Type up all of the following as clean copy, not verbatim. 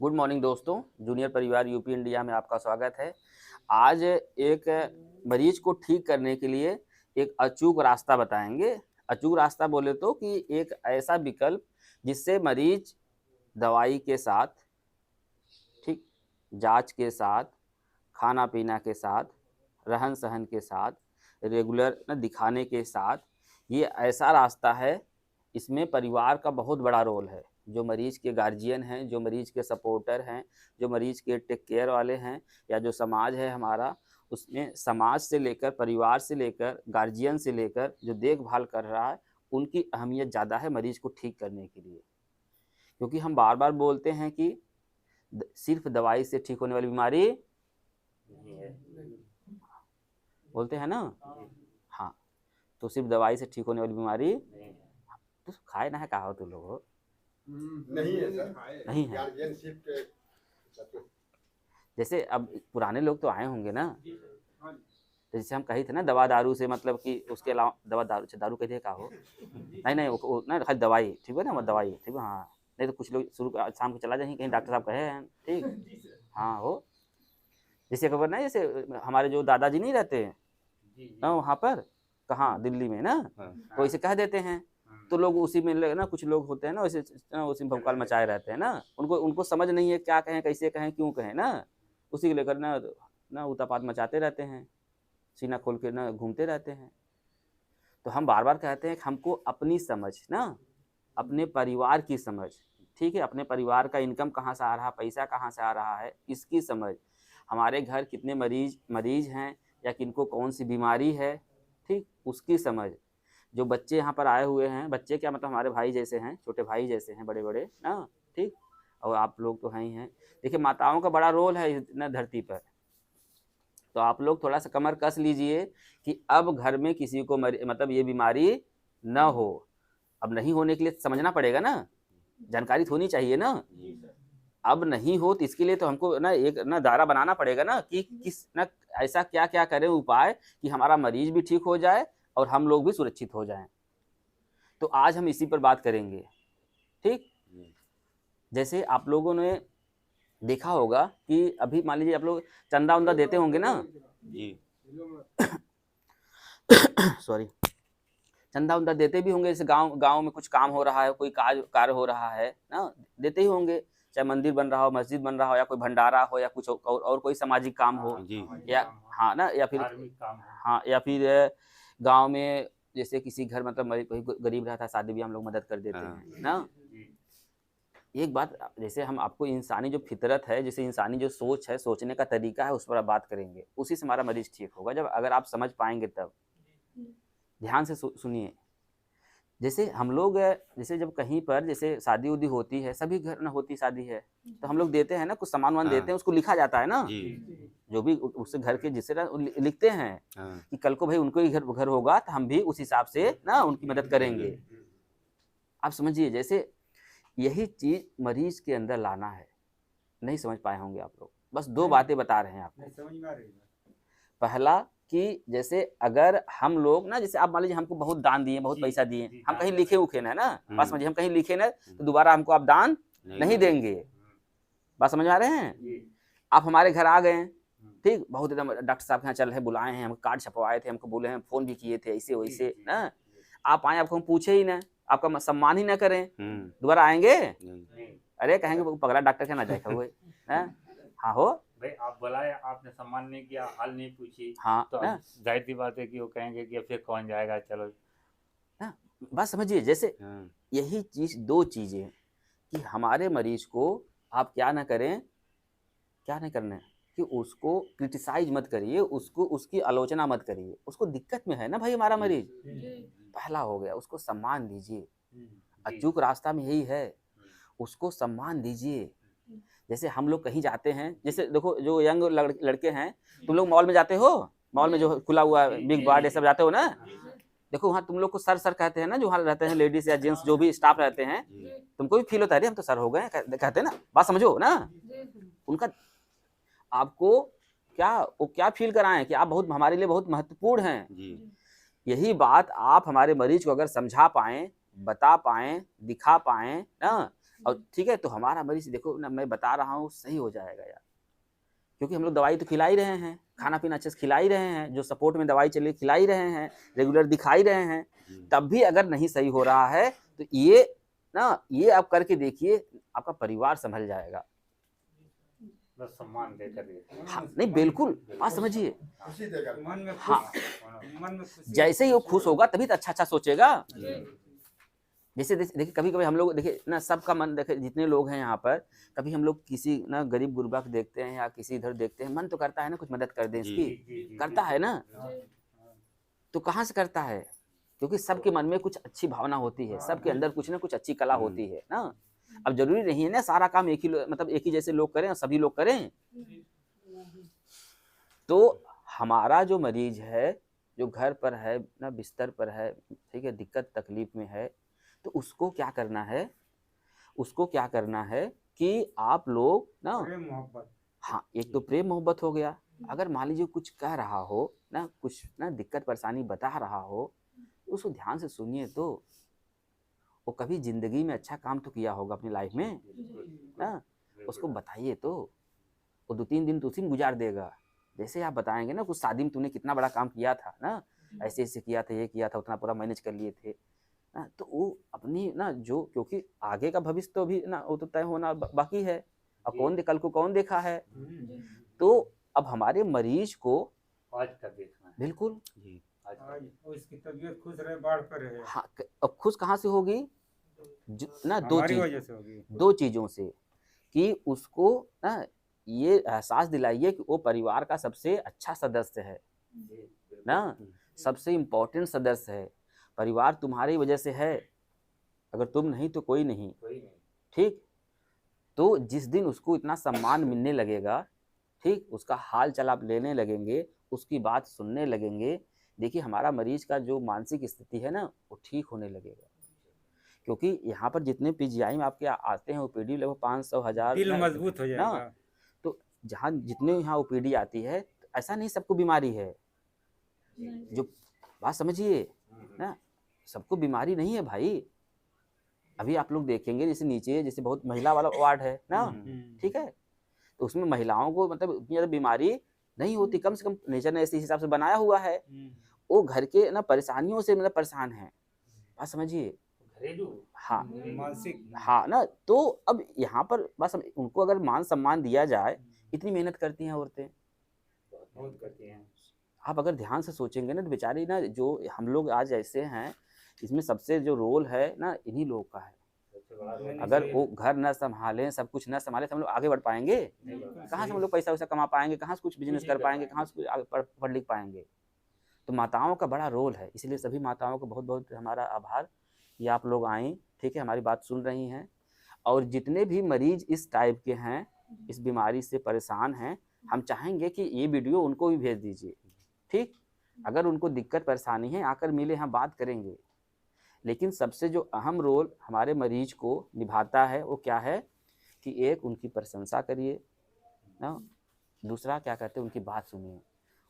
Good morning दोस्तों, junior परिवार UP India में आपका स्वागत है। आज एक मरीज को ठीक करने के लिए एक अचूक रास्ता बताएंगे। अचूक रास्ता बोले तो कि एक ऐसा विकल्प जिससे मरीज दवाई के साथ, ठीक, जांच के साथ, खाना पीना के साथ, रहन सहन के साथ, रेगुलर दिखाने के साथ, ये ऐसा रास्ता है। इसमें परिवार का बहुत बड़ा रोल है। जो मरीज के गार्जियन हैं, जो मरीज के सपोर्टर हैं, जो मरीज के टेक केयर वाले हैं, या जो समाज है हमारा, उसमें समाज से लेकर, परिवार से लेकर, गार्जियन से लेकर जो देखभाल कर रहा है, उनकी अहमियत ज़्यादा है मरीज को ठीक करने के लिए। क्योंकि हम बार बार बोलते हैं कि सिर्फ दवाई से ठीक होने वाली बीमारी नहीं है, बोलते हैं ना। हाँ, तो सिर्फ दवाई से ठीक होने वाली बीमारी तो खाए ना है, कहा हो तुम लोग हो? नहीं है सर, नहीं है। गार्जियनशिप के जैसे अब पुराने लोग तो आए होंगे ना, तो जैसे हम कही थे ना दवा दारू से, मतलब कि उसके अलावा दवा दारू से, दारू कहते का हो, नहीं नहीं वो ना खाली दवाई, ठीक है ना, वो दवाई ठीक है। हाँ, नहीं तो कुछ लोग शुरू शाम को चला जाएंगे कहीं, डॉक्टर साहब कहे हैं, ठीक, हाँ हो। जैसे खबर ना, जैसे हमारे जो दादाजी नहीं रहते हैं ना वहाँ पर, कहाँ, दिल्ली में ना, तो इसे कह देते हैं, तो लोग उसी में ना, कुछ लोग होते हैं ना वैसे ना, उसी में भौकाल मचाए रहते हैं ना। उनको उनको समझ नहीं है क्या कहें, कैसे कहें, क्यों कहें ना, उसी को लेकर ना उतापात मचाते रहते हैं, सीना खोल के ना घूमते रहते हैं। तो हम बार बार कहते हैं कि हमको अपनी समझ ना, अपने परिवार की समझ, ठीक है, अपने परिवार का इनकम कहाँ से आ रहा है, पैसा कहाँ से आ रहा है, इसकी समझ, हमारे घर कितने मरीज हैं या किनको कौन सी बीमारी है, ठीक, उसकी समझ। जो बच्चे यहाँ पर आए हुए हैं, बच्चे क्या मतलब हमारे भाई जैसे हैं, छोटे भाई जैसे हैं, बड़े बड़े ना, ठीक, और आप लोग तो हैं ही हैं। देखिए, माताओं का बड़ा रोल है इस धरती पर। तो आप लोग थोड़ा सा कमर कस लीजिए कि अब घर में किसी को मतलब ये बीमारी न हो। अब नहीं होने के लिए समझना पड़ेगा ना, जानकारी होनी चाहिए ना। अब नहीं हो तो इसके लिए तो हमको ना एक ना दायरा बनाना पड़ेगा ना, कि किस ना ऐसा क्या क्या करें उपाय कि हमारा मरीज भी ठीक हो जाए और हम लोग भी सुरक्षित हो जाएं। तो आज हम इसी पर बात करेंगे, ठीक। जैसे आप लोगों ने देखा होगा कि अभी मान लीजिए आप लोग चंदा उंदा देते होंगे ना जी सॉरी, चंदा उंदा देते भी होंगे। जैसे गांव में कुछ काम हो रहा है, कोई कार्य हो रहा है ना, देते ही होंगे। चाहे मंदिर बन रहा हो, मस्जिद बन रहा हो, या कोई भंडारा हो, या कुछ और कोई सामाजिक काम हो जी, या हाँ ना, या फिर हाँ, या फिर गांव में जैसे किसी घर मतलब कोई गरीब रहता है, शादी भी हम लोग मदद कर देते हैं ना। एक बात, जैसे हम आपको इंसानी जो फितरत है, जैसे इंसानी जो सोच है, सोचने का तरीका है, उस पर आप बात करेंगे, उसी से हमारा मरीज ठीक होगा, जब अगर आप समझ पाएंगे तब। ध्यान से सुनिए। जैसे हम लोग, जैसे जब कहीं पर जैसे शादी उदी होती है, सभी घर ना होती शादी है, तो हम लोग देते हैं ना, कुछ सामान वामान देते हैं, उसको लिखा जाता है ना, जो भी उससे घर के जिससे लिखते हैं कि कल को भाई उनको ही घर होगा तो हम भी उस हिसाब से ना उनकी मदद करेंगे। आप समझिए, जैसे यही चीज मरीज के अंदर लाना है। नहीं समझ पाए होंगे आप लोग, बस दो बातें बता रहे हैं आपको। पहला कि जैसे अगर हम लोग ना, जैसे आप मान लीजिए हमको बहुत दान दिए, बहुत पैसा दिए, हम कहीं लिखे उखे ना, बात समझिए, हम कहीं लिखे ना तो दोबारा हमको आप दान नहीं देंगे। बात समझ आ रहे हैं? आप हमारे घर आ गए, ठीक, बहुत एकदम डॉक्टर साहब के यहाँ चल रहे, बुलाए हैं, हम कार्ड छपवाए थे, हमको बोले हैं, फोन भी किए थे, ऐसे वैसे ना, आप आए, आपको हम पूछे ही ना, आपका सम्मान ही ना करें, दोबारा आएंगे? अरे कहेंगे पगला डॉक्टर के ना जाए हुए। हाँ हो भाई, आप बुलाए, आपने सम्मान नहीं किया, हाल नहीं पूछी, हाँ, तो जाहिर सी बात है कि वो कहेंगे कि फिर कौन जाएगा, चलो ना। बात समझिए, जैसे यही चीज, दो चीजें कि हमारे मरीज को आप क्या ना करें, क्या नहीं करना है कि उसको क्रिटिसाइज मत करिए, उसको उसकी आलोचना मत करिए। उसको दिक्कत में है ना भाई हमारा मरीज, पहला हो गया, उसको सम्मान दीजिए। अचूक रास्ता में यही है, उसको सम्मान दीजिए। जैसे हम लोग कहीं जाते हैं, जैसे देखो जो यंग लड़के हैं, तुम लोग मॉल में जाते हो, मॉल में जो खुला हुआ बिग बार्ड सब जाते हो ना, देखो वहाँ तुम लोग को सर कहते हैं ना, जो वहाँ रहते हैं लेडीज या जेंट्स जो भी स्टाफ रहते हैं, तुमको भी फील होता है हम तो सर हो गए, कहते हैं ना, बात समझो ना। उनका आपको क्या, वो क्या फील कराएं कि आप बहुत हमारे लिए बहुत महत्वपूर्ण हैं। यही बात आप हमारे मरीज को अगर समझा पाएं, बता पाएं, दिखा पाएं ना, और ठीक है, तो हमारा मरीज देखो ना, मैं बता रहा हूँ सही हो जाएगा यार, क्योंकि हम लोग दवाई तो खिला ही रहे हैं, खाना पीना अच्छे से खिला ही रहे हैं, जो सपोर्ट में दवाई चली खिला ही रहे हैं, रेगुलर दिखा ही रहे हैं, तब भी अगर नहीं सही हो रहा है तो ये आप करके देखिए, आपका परिवार संभल जाएगा। बस सम्मान देकर हाँ, नहीं बिल्कुल, बात समझिए। खुशी देगा। मन में हाँ, मन में खुशी जैसे ही वो खुश होगा तभी तो अच्छा अच्छा सोचेगा। जैसे देखिए कभी कभी हम लोग देखिए ना, सबका मन देखे, जितने लोग हैं यहाँ पर, कभी हम लोग किसी ना गरीब गुरबा को देखते हैं या किसी इधर देखते हैं, मन तो करता है ना कुछ मदद कर दें इसकी, करता है ना, तो कहाँ से करता है? क्योंकि सबके मन में कुछ अच्छी भावना होती है, सबके अंदर कुछ ना कुछ अच्छी कला होती है ना। अब जरूरी नहीं है ना सारा काम मतलब एक ही जैसे लोग करें और सभी लोग करें। तो हमारा जो मरीज है, जो घर पर है ना, बिस्तर पर है, ठीक है, दिक्कत तकलीफ में है, तो उसको क्या करना है, उसको क्या करना है कि आप लोग ना, प्रेम मोहब्बत। हाँ, एक तो प्रेम मोहब्बत हो गया। अगर मान लीजिए कुछ कह रहा हो ना, कुछ ना दिक्कत परेशानी बता रहा हो, तो उसको ध्यान से सुनिए। तो वो कभी जिंदगी में अच्छा काम तो किया होगा अपनी लाइफ में ना, उसको बताइए। तो वो 2-3 दिन तो उसी में गुजार देगा। जैसे आप बताएंगे ना, कुछ शादी में तूने कितना बड़ा काम किया था ना, ऐसे ऐसे किया था, ये किया था, उतना पूरा मैनेज कर लिए थे ना, तो वो अपनी ना, जो क्योंकि आगे का भविष्य तो भी ना वो तो तय होना बाकी है, और कौन कल को कौन देखा है। तो अब हमारे मरीज को आज का देखना है। बिल्कुल आज उसकी तबीयत खुश रहे, बाढ़ पर रहे। हाँ, अब खुश कहाँ से होगी? ना दो हमारी चीज, वजह से होगी। 2 चीजों से, कि उसको ना ये एहसास दिलाइए कि वो परिवार का सबसे अच्छा सदस्य है ना, सबसे इम्पोर्टेंट सदस्य है। परिवार तुम्हारी वजह से है, अगर तुम नहीं तो कोई नहीं, ठीक। तो जिस दिन उसको इतना सम्मान मिलने लगेगा, ठीक, उसका हाल चाल आप लेने लगेंगे, उसकी बात सुनने लगेंगे, देखिए हमारा मरीज का जो मानसिक स्थिति है ना, वो ठीक होने लगेगा। क्योंकि यहाँ पर जितने पीजीआई में आपके आते हैं ओपीडी, लगभग 500-1000 दिल मजबूत हो जाएगा ना। तो जहाँ जितने यहाँ ओपीडी आती है, तो ऐसा नहीं सबको बीमारी है, जो बात समझिए ना, सबको बीमारी नहीं है भाई। अभी आप लोग देखेंगे जैसे नीचे जैसे बहुत महिला वाला वार्ड है ना, ठीक है, तो उसमें महिलाओं को मतलब उतनी ज़्यादा बीमारी नहीं होती, कम से कम नेचर ने इसी हिसाब से बनाया हुआ है। वो घर के ना परेशानियों से मतलब परेशान है, बात समझिए। घरेलू हाँ मानसिक। हाँ ना, तो अब यहाँ पर बस उनको अगर मान सम्मान दिया जाए, इतनी मेहनत करती हैं औरतें, बहुत करती हैं। आप अगर ध्यान से सोचेंगे ना, तो बेचारी ना, जो हम लोग आज ऐसे हैं, इसमें सबसे जो रोल है ना, इन्हीं लोग का है। सबसे बड़ा रोल अगर वो घर न संभालें, सब कुछ न संभालें, तो हम लोग आगे बढ़ पाएंगे कहाँ से? हम लोग पैसा वैसा कमा पाएंगे कहाँ से? कुछ बिजनेस कर पाएंगे कहाँ से? कुछ आगे पढ़ लिख पाएंगे? तो माताओं का बड़ा रोल है, इसलिए सभी माताओं को बहुत बहुत हमारा आभार कि आप लोग आएँ, ठीक है, हमारी बात सुन रही हैं। और जितने भी मरीज इस टाइप के हैं, इस बीमारी से परेशान हैं, हम चाहेंगे कि ये वीडियो उनको भी भेज दीजिए, ठीक। अगर उनको दिक्कत परेशानी है, आकर मिले, हम बात करेंगे। लेकिन सबसे जो अहम रोल हमारे मरीज को निभाता है, वो क्या है कि एक उनकी प्रशंसा करिए ना, दूसरा क्या कहते हैं, उनकी बात सुनिए,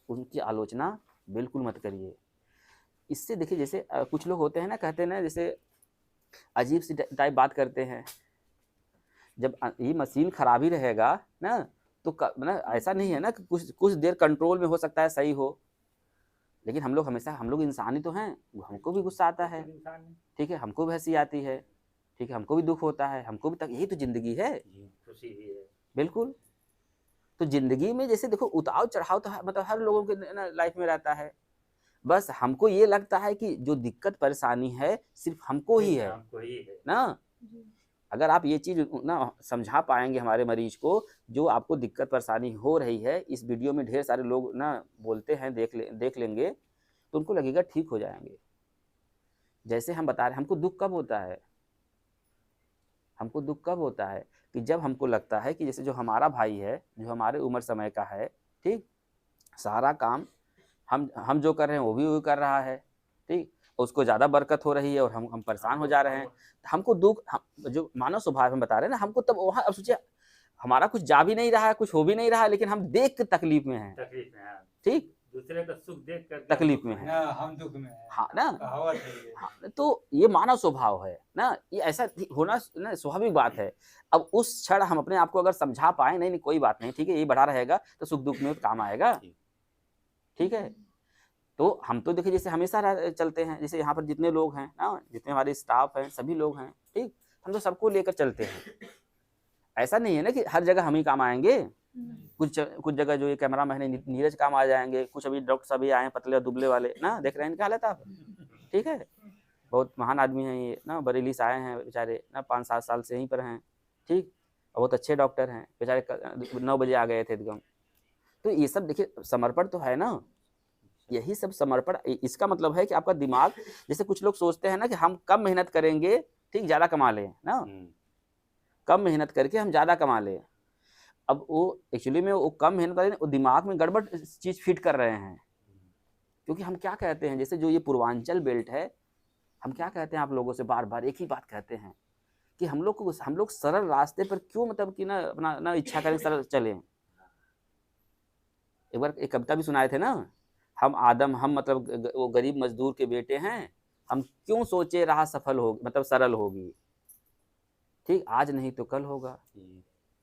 उनकी आलोचना बिल्कुल मत करिए। इससे देखिए जैसे कुछ लोग होते हैं ना, कहते हैं ना, जैसे अजीब सी टाइप बात करते हैं। जब ये मशीन खराब ही रहेगा ना, तो ना ऐसा नहीं है ना कि कुछ देर कंट्रोल में हो सकता है सही हो, लेकिन हम लोग हमेशा, हम लोग इंसान ही तो हैं, हमको भी गुस्सा आता है, ठीक है, हमको भी हंसी आती है, ठीक है, हमको भी दुख होता है, हमको भी यही तो जिंदगी है, खुशी भी है। बिल्कुल। तो जिंदगी में जैसे देखो उतार चढ़ाव तो मतलब हर लोगों के ना लाइफ में रहता है। बस हमको ये लगता है कि जो दिक्कत परेशानी है सिर्फ हमको ही है ना। अगर आप ये चीज़ ना समझा पाएंगे हमारे मरीज को, जो आपको दिक्कत परेशानी हो रही है, इस वीडियो में ढेर सारे लोग ना बोलते हैं, देख लेंगे, तो उनको लगेगा ठीक हो जाएंगे। जैसे हम बता रहे हैं, हमको दुख कब होता है? हमको दुख कब होता है कि जब हमको लगता है कि जैसे जो हमारा भाई है, जो हमारे उम्र समय का है, ठीक, सारा काम हम जो कर रहे हैं वो भी कर रहा है, ठीक, उसको ज़्यादा बरकत हो रही है और हम परेशान हो जा रहे हैं। हमको दुख, जो मानव स्वभाव हम बता रहे हैं ना, हमको तब वहाँ, अब सोचिए हमारा कुछ जा भी नहीं रहा है, कुछ हो भी नहीं रहा है, लेकिन हम देख के तकलीफ में हैं, ठीक। दूसरे का सुख देख कर तकलीफ में है। ना हम दुख में है, हाँ ना, कहावत है ये। हाँ, तो ये मानव स्वभाव है ना, ये ऐसा होना ना स्वाभाविक बात है। अब उस क्षण हम अपने आप को अगर समझा पाए, नहीं नहीं कोई बात नहीं, ठीक है, ये बढ़ा रहेगा तो सुख दुख में काम आएगा, ठीक है। तो हम तो देखिए जैसे हमेशा चलते हैं, जैसे यहाँ पर जितने लोग हैं ना, जितने हमारे स्टाफ हैं, सभी लोग हैं, ठीक, हम तो सबको लेकर चलते हैं। ऐसा नहीं है ना कि हर जगह हम ही काम आएंगे, कुछ जगह जो ये कैमरा मैन है नीरज काम आ जाएंगे, कुछ अभी डॉक्टर सभी आए हैं पतले और दुबले वाले ना, देख रहे हैं इनका हालत आप, ठीक है, बहुत महान आदमी हैं ये ना, बरेली से आए हैं बेचारे ना, 5-7 साल से यहीं पर हैं, ठीक, बहुत अच्छे डॉक्टर हैं बेचारे, 9 बजे आ गए थे एकदम। तो ये सब देखिए समर्पण तो है ना, यही सब समर्पण। इसका मतलब है कि आपका दिमाग, जैसे कुछ लोग सोचते हैं ना कि हम कम मेहनत करेंगे, ठीक, ज़्यादा कमा लें ना, कम मेहनत करके हम ज़्यादा कमा लें। अब वो एक्चुअली में वो कम मेहनत करें, वो दिमाग में गड़बड़ चीज़ फिट कर रहे हैं। क्योंकि हम क्या कहते हैं, जैसे जो ये पूर्वांचल बेल्ट है, हम क्या कहते हैं आप लोगों से बार बार एक ही बात कहते हैं कि हम लोग सरल रास्ते पर क्यों मतलब कि ना अपना ना इच्छा करें सरल चलें। एक बार एक कविता भी सुनाए थे ना, हम मतलब वो गरीब मजदूर के बेटे हैं, हम क्यों सोचे राह सफल होगी मतलब सरल होगी, ठीक, आज नहीं तो कल होगा,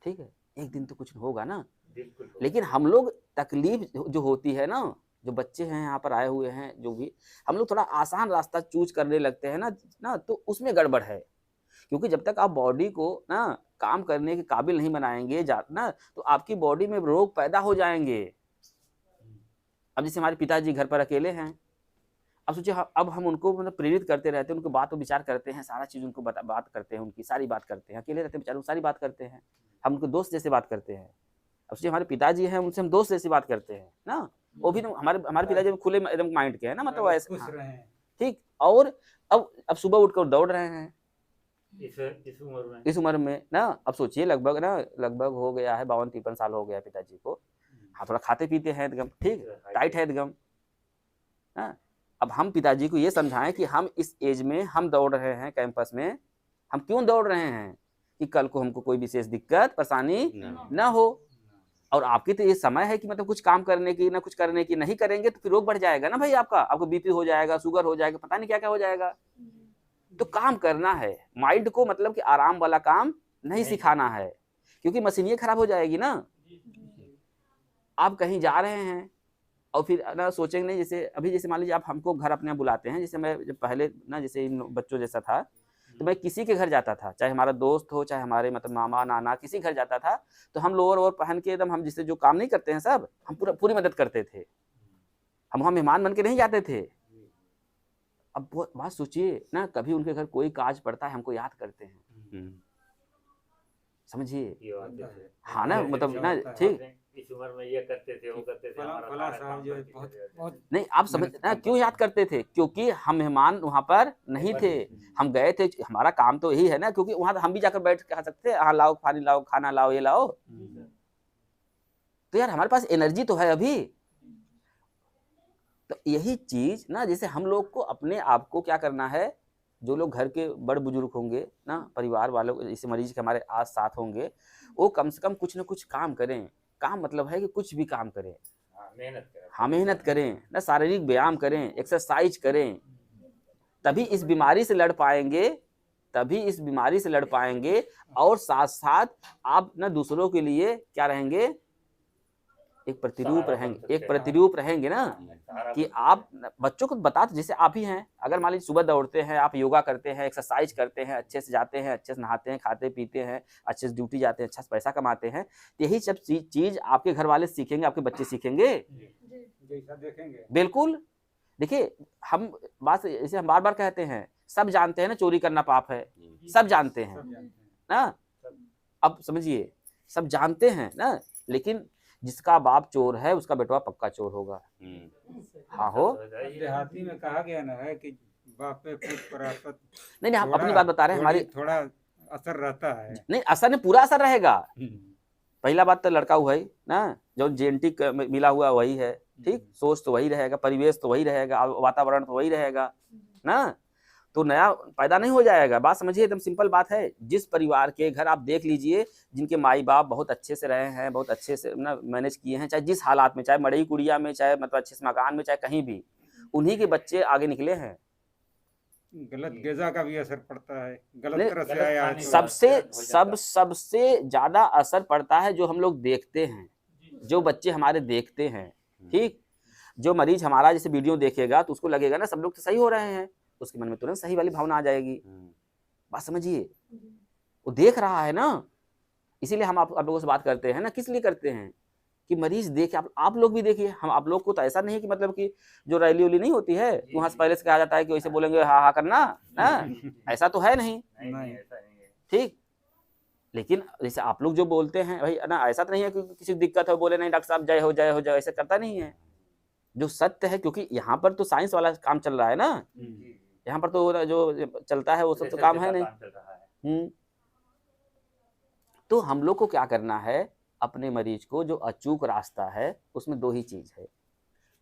ठीक है, एक दिन तो कुछ होगा ना। लेकिन हम लोग तकलीफ जो होती है ना, जो बच्चे हैं यहाँ पर आए हुए हैं, जो भी हम लोग थोड़ा आसान रास्ता चूज करने लगते हैं ना तो उसमें गड़बड़ है। क्योंकि जब तक आप बॉडी को ना काम करने के काबिल नहीं बनाएंगे ना, तो आपकी बॉडी में रोग पैदा हो जाएंगे। अब जैसे हमारे पिताजी घर पर अकेले हैं, अब सोचिए अब हम उनको मतलब प्रेरित करते रहते हैं, उनको बात विचार करते हैं, सारा चीज़ उनको बात करते हैं, उनकी सारी बात करते हैं, अकेले रहते हैं बेचारे, सारी बात करते हैं, हम उनको दोस्त जैसे बात करते हैं। अब सोचिए हमारे पिताजी हैं, उनसे हम दोस्त जैसी बात करते हैं ना, वो भी तो हमारे पिताजी खुले एकदम माइंड के हैं ना, मतलब ऐसे, हाँ, ठीक। और अब सुबह उठकर दौड़ रहे हैं इस उम्र में ना। अब सोचिए लगभग हो गया है 52-53 साल हो गया है पिताजी को, हाँ, थोड़ा खाते पीते हैं एकदम, ठीक, टाइट है एकदम, हाँ। अब हम पिताजी को ये समझाएं कि हम इस एज में हम दौड़ रहे हैं कैंपस में, हम क्यों दौड़ रहे हैं कि कल को हमको कोई विशेष दिक्कत परेशानी ना हो। और आपकी तो ये समय है कि मतलब कुछ काम करने की ना कुछ करने की, नहीं करेंगे तो फिर रोग बढ़ जाएगा ना भाई, आपको बीपी हो जाएगा, शुगर हो जाएगा, पता नहीं क्या क्या हो जाएगा। तो काम करना है, माइंड को मतलब कि आराम वाला काम नहीं सिखाना है, क्योंकि मशीनियाँ खराब हो जाएगी ना। आप कहीं जा रहे हैं और फिर ना सोचेंगे नहीं, जैसे मान लीजिए आप हमको घर अपने बुलाते हैं, जैसे मैं जब पहले ना जैसे इन बच्चों जैसा था, तो मैं किसी के घर जाता था, चाहे हमारा दोस्त हो, चाहे हमारे मतलब मामा नाना, किसी घर जाता था तो हम लोअर और पहन के एकदम, हम जिससे जो काम नहीं करते हैं सब, हम पूरी मदद करते थे, हम वहाँ मेहमान बन के नहीं जाते थे। अब बात सोचिए ना, कभी उनके घर कोई काज पड़ता है हमको याद करते हैं, समझिए, हाँ ना, मतलब ना, ठीक, इस उम्र में ये करते थे, वो करते थे, नहीं आप समझ ना क्यों याद करते थे, क्योंकि हम मेहमान वहाँ पर नहीं थे, हम गए थे, हमारा काम तो यही है ना, क्योंकि वहाँ हम भी जाकर बैठ के खा सकते हैं, हाँ लाओ पानी लाओ, खाना लाओ, ये लाओ, तो यार हमारे पास एनर्जी तो है अभी। तो यही चीज ना, जैसे हम लोग को अपने आप को क्या करना है, जो लोग घर के बड़ बुजुर्ग होंगे ना, परिवार वालों, जैसे मरीज के हमारे आस साथ होंगे, वो कम से कम कुछ ना कुछ काम करें। काम मतलब है कि कुछ भी काम करें, मेहनत करें ना, शारीरिक व्यायाम करें, एक्सरसाइज करें, तभी इस बीमारी से लड़ पाएंगे। और साथ साथ आप ना दूसरों के लिए क्या रहेंगे, एक प्रतिरूप रहेंगे ना, कि आप बच्चों को बता, जैसे आप ही हैं, अगर मान लीजिए सुबह दौड़ते हैं, आप योगा करते हैं, एक्सरसाइज करते हैं, अच्छे से जाते हैं, अच्छे से नहाते हैं, खाते पीते हैं, अच्छे से ड्यूटी जाते हैं, अच्छा से पैसा कमाते हैं, तो यही सब चीज आपके घर वाले सीखेंगे, आपके बच्चे सीखेंगे, देखेंगे। बिल्कुल। देखिए हम बार बार कहते हैं, सब जानते हैं ना चोरी करना पाप है, सब जानते हैं ना, अब समझिए, सब जानते हैं ना, लेकिन जिसका बाप चोर है उसका बेटवा पक्का चोर होगा। हाँ हो, देहाती में कहा गया ना है कि बाप पे पुत परापत, नहीं हम अपनी बात बता रहे हैं, हमारी थोड़ा असर रहता है, नहीं असर नहीं, पूरा असर रहेगा। पहला बात तो लड़का हुआ ही ना, जो जेनेटिक मिला हुआ वही है, ठीक, सोच तो वही रहेगा, परिवेश तो वही रहेगा, वातावरण तो वही रहेगा ना। तो नया पैदा नहीं हो जाएगा। बात समझिए, एकदम सिंपल बात है। जिस परिवार के घर आप देख लीजिए, जिनके माई बाप बहुत अच्छे से रहे हैं, बहुत अच्छे से ना मैनेज किए हैं, चाहे जिस हालात में, चाहे मड़ई कुड़िया में, चाहे मतलब अच्छे से मकान में, चाहे कहीं भी, उन्हीं के बच्चे आगे निकले हैं। गलत ग़िज़ा का भी असर पड़ता है, गलत नहीं, तरह से गलत आया खाने है। का सबसे सबसे ज्यादा असर पड़ता है जो हम लोग देखते हैं, जो बच्चे हमारे देखते हैं। ठीक, जो मरीज हमारा जैसे वीडियो देखेगा तो उसको लगेगा ना सब लोग तो सही हो रहे हैं, उसके मन में तुरंत सही वाली भावना आ जाएगी। बात समझिए, वो देख रहा है ना, इसीलिए हम आप लोगों से बात करते हैं ना। किस लिए करते हैं कि मरीज देखे, आप लोग भी देखिए। हम आप लोग को तो ऐसा नहीं है कि मतलब कि जो रैली उली नहीं होती है वहां से पहले से कहा जाता है कि वैसे बोलेंगे हाँ हाँ करना ना, ऐसा तो है नहीं। नहीं ऐसा नहीं है। ठीक, लेकिन जैसे आप लोग जो बोलते हैं भाई ना, ऐसा तो नहीं है कि किसी दिक्कत है बोले नहीं डॉक्टर साहब जय हो जय हो जय, ऐसा करता नहीं है। जो सत्य है, क्योंकि यहाँ पर तो साइंस वाला काम चल रहा है ना, यहाँ पर तो जो चलता है वो सब तो काम है नहीं। चल रहा है। तो हम लोग को क्या करना है, अपने मरीज को जो अचूक रास्ता है उसमें दो ही चीज़ है।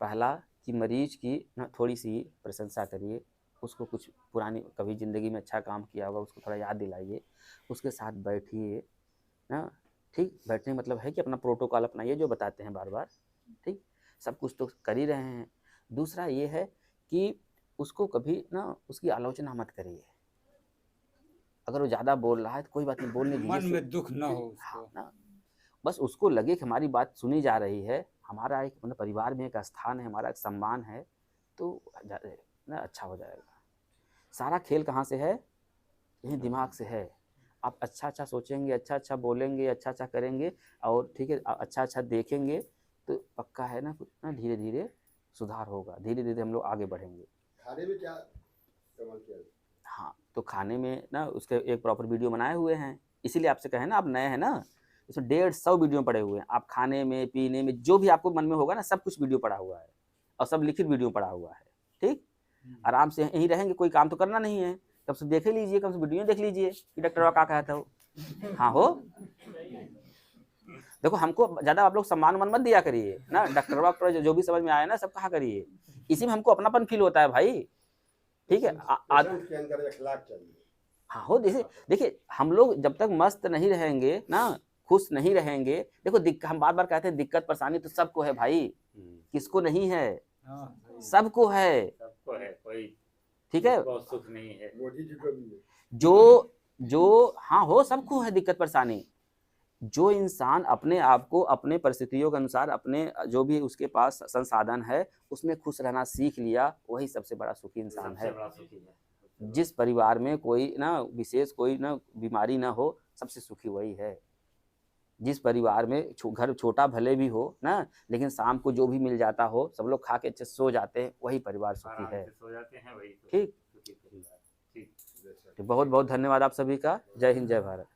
पहला कि मरीज की ना थोड़ी सी प्रशंसा करिए, उसको कुछ पुरानी कभी ज़िंदगी में अच्छा काम किया होगा उसको थोड़ा याद दिलाइए, उसके साथ बैठिए ना। ठीक, बैठने मतलब है कि अपना प्रोटोकॉल अपनाइए जो बताते हैं बार बार। ठीक, सब कुछ तो कर ही रहे हैं। दूसरा ये है कि उसको कभी ना उसकी आलोचना मत करिए। अगर वो ज़्यादा बोल रहा है तो कोई बात नहीं, बोलने दीजिए। मन में दुख ना हो हाँ उसको। ना, बस उसको लगे कि हमारी बात सुनी जा रही है, हमारा एक मतलब परिवार में एक स्थान है, हमारा एक सम्मान है, तो ना अच्छा हो जाएगा। सारा खेल कहाँ से है, यही दिमाग से है। आप अच्छा अच्छा सोचेंगे, अच्छा अच्छा बोलेंगे, अच्छा अच्छा करेंगे, और ठीक है अच्छा अच्छा देखेंगे, तो पक्का है ना कुछ ना धीरे धीरे सुधार होगा, धीरे धीरे हम लोग आगे बढ़ेंगे। खाने में क्या कमाल किया? हाँ, तो खाने में ना उसके एक प्रॉपर वीडियो बनाए हुए हैं, इसीलिए आपसे कहें ना, आप नए हैं ना, इसमें 150 वीडियो पड़े हुए हैं। आप खाने में पीने में जो भी आपको मन में होगा ना, सब कुछ वीडियो पड़ा हुआ है, और सब लिखित वीडियो पड़ा हुआ है। ठीक, आराम से यहीं रहेंगे, कोई काम तो करना नहीं है, कब से देख लीजिए, कब से वीडियो देख लीजिए कि डॉक्टर का कहता हो। हाँ हो, देखो हमको ज़्यादा आप लोग सम्मान मत दिया करिए ना, डॉक्टर जो भी समझ में आया ना सब कहा करिए, इसी में हमको अपनापन फील होता है भाई। ठीक है, पेशेंट के अंदर अखलाक चाहिए। हाँ हो, जैसे देखिए हम लोग जब तक मस्त नहीं रहेंगे ना, खुश नहीं रहेंगे, देखो हम बार बार कहते हैं दिक्कत परेशानी तो सबको है भाई, किसको नहीं है, सबको है। सबको है, कोई ठीक है, बहुत सुख नहीं है। मोदी जी को भी है। जो हाँ हो, सबको है दिक्कत परेशानी। जो इंसान अपने आप को अपने परिस्थितियों के अनुसार अपने जो भी उसके पास संसाधन है उसमें खुश रहना सीख लिया, वही सबसे बड़ा सुखी इंसान है। सबसे बड़ा सुखी है। जिस परिवार में कोई ना विशेष कोई ना बीमारी ना हो, सबसे सुखी वही है। जिस परिवार में घर छोटा भले भी हो ना, लेकिन शाम को जो भी मिल जाता हो, सब लोग खा के अच्छे सो जाते हैं, वही परिवार सुखी आराम है। से सो जाते हैं, वही तो ठीक, सुखी परिवार। ठीक। बहुत बहुत धन्यवाद आप सभी का। जय हिंद, जय भारत।